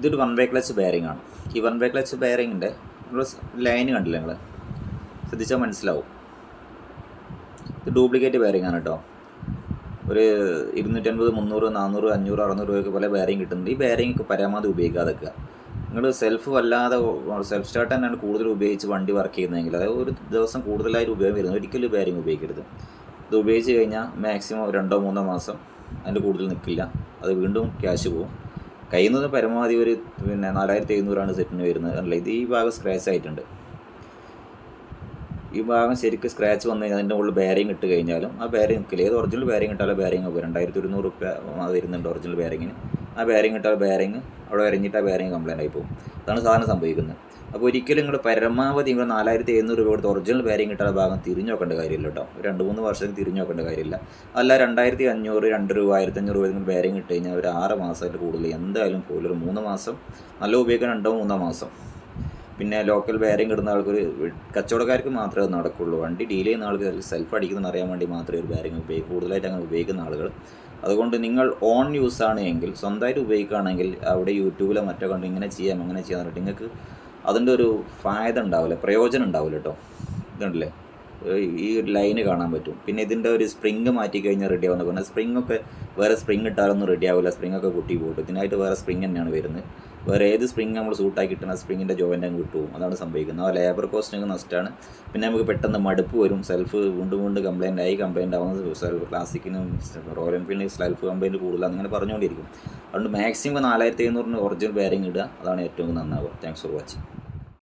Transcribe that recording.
ഇതൊരു one way clutch bearing ആണ്. ഈ വൺ വേ ക്ലച്ച് ബെയറിങ്ങിൻ്റെ നമ്മൾ ലൈന് കണ്ടില്ല, നിങ്ങൾ ശ്രദ്ധിച്ചാൽ മനസ്സിലാവും. ഇത് ഡ്യൂപ്ലിക്കേറ്റ് ബെയറിംഗ് ആണ് കേട്ടോ. ഒരു 250, 300, 400, 500, 600 രൂപയ്ക്ക് പോലെ ബെയറിംഗ് കിട്ടുന്നുണ്ട്. ഈ ബെയറിംഗ് പരമാവധി ഉപയോഗിക്കാതെ വെക്കുക. നിങ്ങൾ സെൽഫ് വല്ലാതെ സെൽഫ് സ്റ്റാർട്ട് തന്നെയാണ് കൂടുതൽ ഉപയോഗിച്ച് വണ്ടി വർക്ക് ചെയ്യുന്നതെങ്കിൽ, അതായത് ഒരു ദിവസം കൂടുതലായിട്ട് ഉപയോഗം വരുന്നത് ഒരിക്കലും ബെയറിംഗ് ഉപയോഗിക്കരുത്. ഇത് ഉപയോഗിച്ച് കഴിഞ്ഞാൽ മാക്സിമം 2-3 മാസം അതിൻ്റെ കൂടുതൽ നിൽക്കില്ല, അത് വീണ്ടും ക്യാഷ് പോകും. കയ്യിൽ നിന്ന് പരമാവധി ഒരു 4700 സെറ്റിന് വരുന്നത്. അല്ല, ഇത് ഈ ഭാഗം സ്ക്രാച്ച് ആയിട്ടുണ്ട്. ഈ ഭാഗം ശരിക്കും സ്ക്രാച്ച് വന്നു കഴിഞ്ഞാൽ അതിൻ്റെ മുകളിൽ ബെയറിംഗ് ഇട്ട് കഴിഞ്ഞാലും ആ ബെയറിംഗ് നിൽക്കില്ല. ഏത് ഒറിജിനൽ ബെയറിംഗ് ഇട്ടാലും ബെയറിംഗ് ഒക്കെ 2100 രൂപ വരുന്നുണ്ട് ഒറിജിനൽ ബെയറിങ്ങിന്. ആ ബെയറിംഗ് ഇട്ടാൽ ബെയറിംഗ് അവിടെ വരഞ്ഞിട്ട് ആ ബെയറിംഗ് കംപ്ലൈൻ്റ് ആയി പോകും. അതാണ് സാധനം സംഭവിക്കുന്നത്. അപ്പോൾ ഒരിക്കലും നിങ്ങൾ പരമാവധി നിങ്ങൾ 4700 രൂപ കൊടുത്ത് ഒറിജിനൽ ബെയറിംഗ് ഇട്ടാൽ ഭാഗം തിരിഞ്ഞു നോക്കേണ്ട കാര്യമില്ല കേട്ടോ. 2-3 വർഷത്തേക്ക് തിരിഞ്ഞു നോക്കേണ്ട കാര്യമില്ല. അല്ല 2500, 2 രൂപ, 1500 രൂപ നിങ്ങൾ ബെയറിംഗ് ഇട്ട് കഴിഞ്ഞാൽ ഒരു 6 മാസമായിട്ട് കൂടുതൽ എന്തായാലും പോലും ഒരു 3 മാസം നല്ല ഉപയോഗിക്കാൻ 2-3 മാസം. പിന്നെ ലോക്കൽ ബെയറിംഗ് ഇടുന്ന ആൾക്കൊരു കച്ചവടക്കാർക്ക് മാത്രമേ അത് നടക്കുള്ളൂ. വണ്ടി ഡീൽ ചെയ്യുന്ന ആൾക്ക് സെൽഫ് അടിക്കുന്നതെന്ന് അറിയാൻ വേണ്ടി മാത്രമേ ഒരു ബെയറിംഗ് കൂടുതലായിട്ട് അങ്ങനെ ഉപയോഗിക്കുന്ന ആളുകൾ. അതുകൊണ്ട് നിങ്ങൾ ഓൺ യൂസ് ആണ് എങ്കിൽ, സ്വന്തമായിട്ട് ഉപയോഗിക്കുകയാണെങ്കിൽ അവിടെ യൂട്യൂബിലോ മറ്റോ കണ്ട് ഇങ്ങനെ ചെയ്യാം അങ്ങനെ ചെയ്യാൻ പറഞ്ഞിട്ട് നിങ്ങൾക്ക് അതിൻ്റെ ഒരു ഫായത ഉണ്ടാവില്ല, പ്രയോജനം ഉണ്ടാവില്ല കേട്ടോ. ഇതുണ്ടല്ലേ, ഈ ഒരു ലൈന് കാണാൻ പറ്റും. പിന്നെ ഇതിൻ്റെ ഒരു സ്പ്രിങ് മാറ്റി കഴിഞ്ഞാൽ റെഡി ആവുന്ന പറഞ്ഞാൽ സ്പ്രിങ്ങൊക്കെ വേറെ സ്പ്രിങ് ഇട്ടാലൊന്നും റെഡി ആവില്ല. സ്പ്രിങ്ങൊക്കെ പൊട്ടി പോയിട്ട് ഇതിനായിട്ട് വേറെ സ്പ്രിങ് തന്നെയാണ് വരുന്നത്. വേറെ ഏത് സ്പ്രിങ് നമ്മൾ സൂട്ടാക്കി കിട്ടുന്ന സ്പ്രിങ്ങിൻ്റെ ജോയിൻ്റ് അങ്ങ് കിട്ടും. അതാണ് സംഭവിക്കുന്നത്. ആ ലേബർ കോസ്റ്റിങ് നഷ്ടമാണ്. പിന്നെ നമുക്ക് പെട്ടെന്ന് മടുപ്പ് വരും. സെൽഫ് വീണ്ടും കംപ്ലൈൻ്റ് ആവുന്നത് സെൽഫ് ക്ലാസിക്കിനും റോയൽ എൻഫീൽഡിന് സെൽഫ് കംപ്ലൈൻറ്റ് കൂടുതലാണ് അങ്ങനെ പറഞ്ഞുകൊണ്ടിരിക്കും. അതുകൊണ്ട് മാക്സിമം 4700 ഒറിജിനൽ ബെയറിംഗ് ഇടുക, അതാണ് ഏറ്റവും നന്നാവുക. Thanks for watching.